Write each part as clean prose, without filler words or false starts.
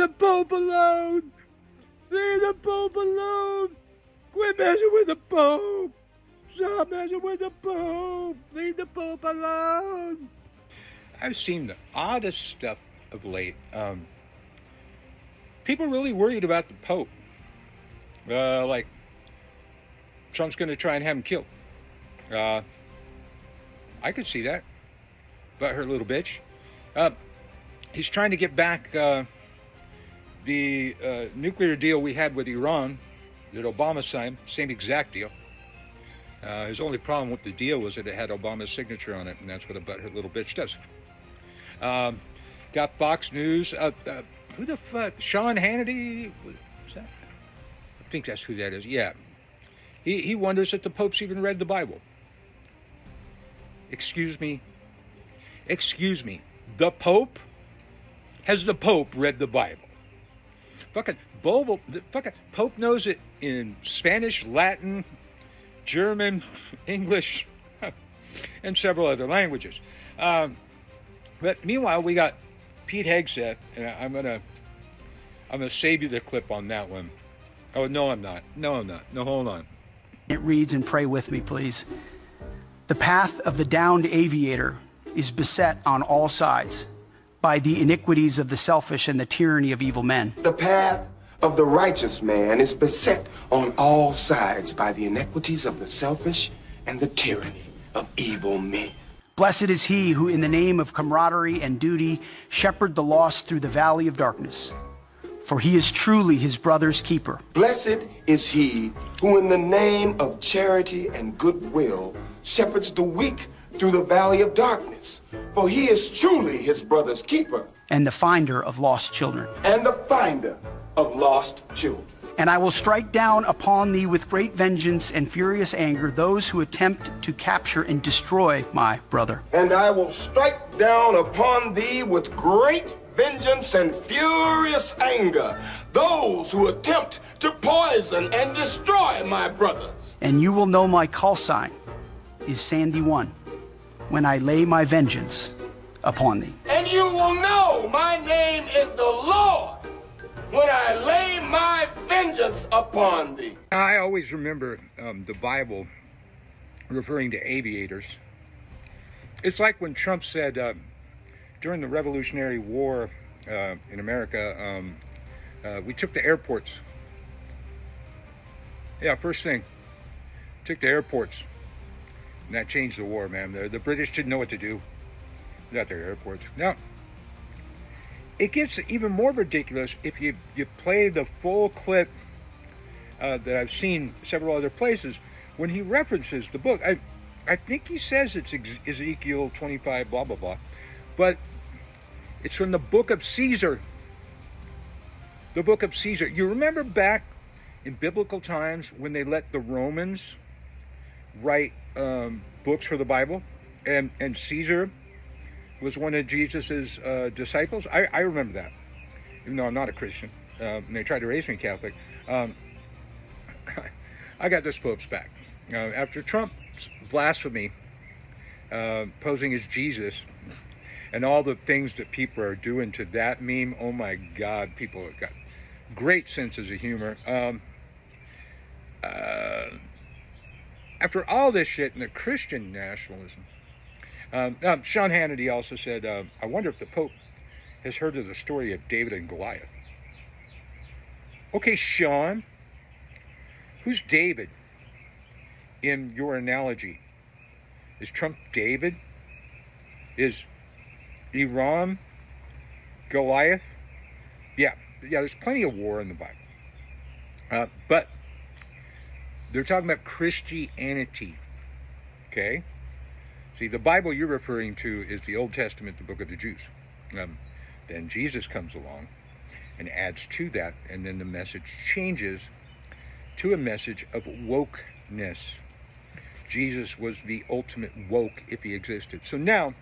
the Pope alone! Leave the Pope alone! Quit messing with the Pope! Stop messing with the Pope! Leave the Pope alone! I've seen the oddest stuff of late. People are really worried about the Pope. Like, Trump's going to try and have him killed. I could see that. But her little bitch. He's trying to get back the nuclear deal we had with Iran that Obama signed. Same exact deal. His only problem with the deal was that it had Obama's signature on it, and that's what a butthurt little bitch does. Got Fox News. Who the fuck? Sean Hannity? What's that? I think that's who that is. Yeah. He wonders if the Pope's even read the Bible. Excuse me. The Pope? Has the Pope read the Bible? Fucking Pope knows it in Spanish, Latin, German, English, and several other languages. But meanwhile, we got Pete Hegseth, and I'm gonna save you the clip on that one. Oh, no, I'm not. No, hold on. It reads, and pray with me, please. The path of the downed aviator is beset on all sides by the iniquities of the selfish and the tyranny of evil men. The path of the righteous man is beset on all sides by the iniquities of the selfish and the tyranny of evil men. Blessed is he who in the name of camaraderie and duty shepherd the lost through the valley of darkness, for he is truly his brother's keeper. Blessed is he who in the name of charity and goodwill shepherds the weak through the valley of darkness, for he is truly his brother's keeper. And the finder of lost children. And the finder of lost children. And I will strike down upon thee with great vengeance and furious anger those who attempt to capture and destroy my brother. And I will strike down upon thee with great vengeance and furious anger those who attempt to poison and destroy my brothers. And you will know my call sign is Sandy 1 when I lay my vengeance upon thee. And you will know my name is the Lord when I lay my vengeance upon thee. I always remember the Bible referring to aviators. It's like when Trump said during the Revolutionary War in America, we took the airports. Yeah, first thing, took the airports. And that changed the war, man. The British didn't know what to do without their airports. Now, it gets even more ridiculous if you play the full clip that I've seen several other places when he references the book. I think he says it's Ezekiel 25, blah, blah, blah. But it's from the book of Caesar. The book of Caesar. You remember back in biblical times when they let the Romans write books for the Bible? And Caesar was one of Jesus's disciples. I remember that, even though I'm not a Christian. And they tried to raise me Catholic. I got this Pope's back. After Trump's blasphemy, posing as Jesus, and all the things that people are doing to that meme, oh my God, people have got great senses of humor. After all this shit and the Christian nationalism, Sean Hannity also said, I wonder if the Pope has heard of the story of David and Goliath. Okay, Sean, who's David in your analogy? Is Trump David? Is Iran Goliath? Yeah, there's plenty of war in the Bible. But they're talking about Christianity, okay? See, the Bible you're referring to is the Old Testament, the book of the Jews. Then Jesus comes along and adds to that, and then the message changes to a message of wokeness. Jesus was the ultimate woke if he existed. So now,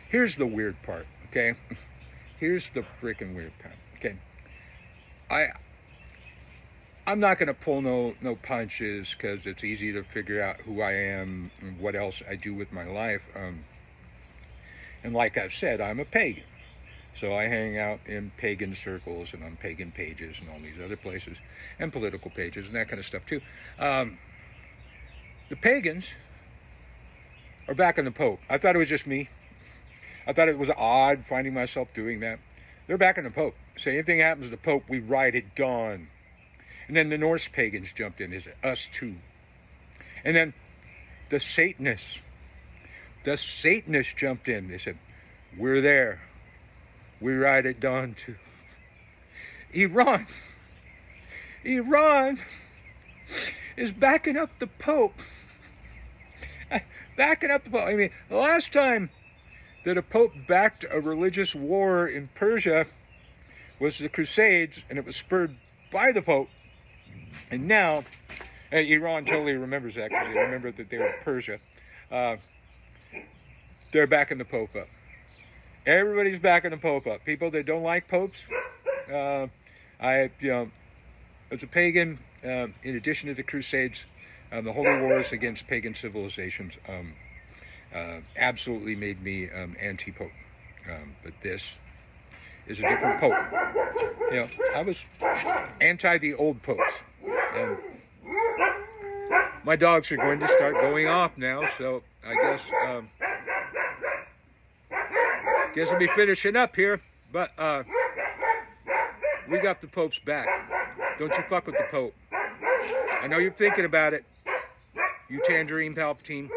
here's the weird part, okay? Here's the freaking weird part, okay? I'm not going to pull no punches because it's easy to figure out who I am and what else I do with my life. And like I've said, I'm a pagan. So I hang out in pagan circles and on pagan pages and all these other places, and political pages and that kind of stuff too. The pagans are back on the Pope. I thought it was just me. I thought it was odd finding myself doing that. They're back on the Pope. Say anything happens to the Pope, we ride it dawn. And then the Norse pagans jumped in. Is us too. And then the Satanists jumped in. They said, we're there. We ride at dawn too. Iran is backing up the Pope. Backing up the Pope. I mean, the last time that a Pope backed a religious war in Persia was the Crusades, and it was spurred by the Pope. And now, and Iran totally remembers that because they remember that they were Persia. They're backing the Pope up. Everybody's backing the Pope up. People that don't like popes, as a pagan, in addition to the Crusades, the Holy Wars against pagan civilizations absolutely made me anti-Pope. But this is a different Pope. I was anti the old popes. My dogs are going to start going off now, so I guess I'll be finishing up here. But we got the Pope's back. Don't you fuck with the Pope. I know you're thinking about it, you Tangerine Palpatine.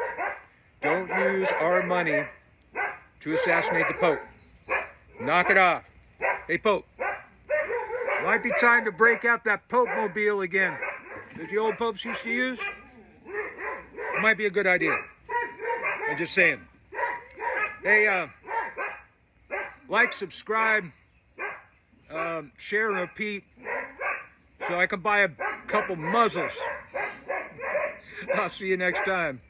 Don't use our money to assassinate the Pope. Knock it off. Hey, Pope. Might be time to break out that Pope-mobile again that the old popes used to use. It might be a good idea. I'm just saying. Hey, like, subscribe, share and repeat so I can buy a couple muzzles. I'll see you next time.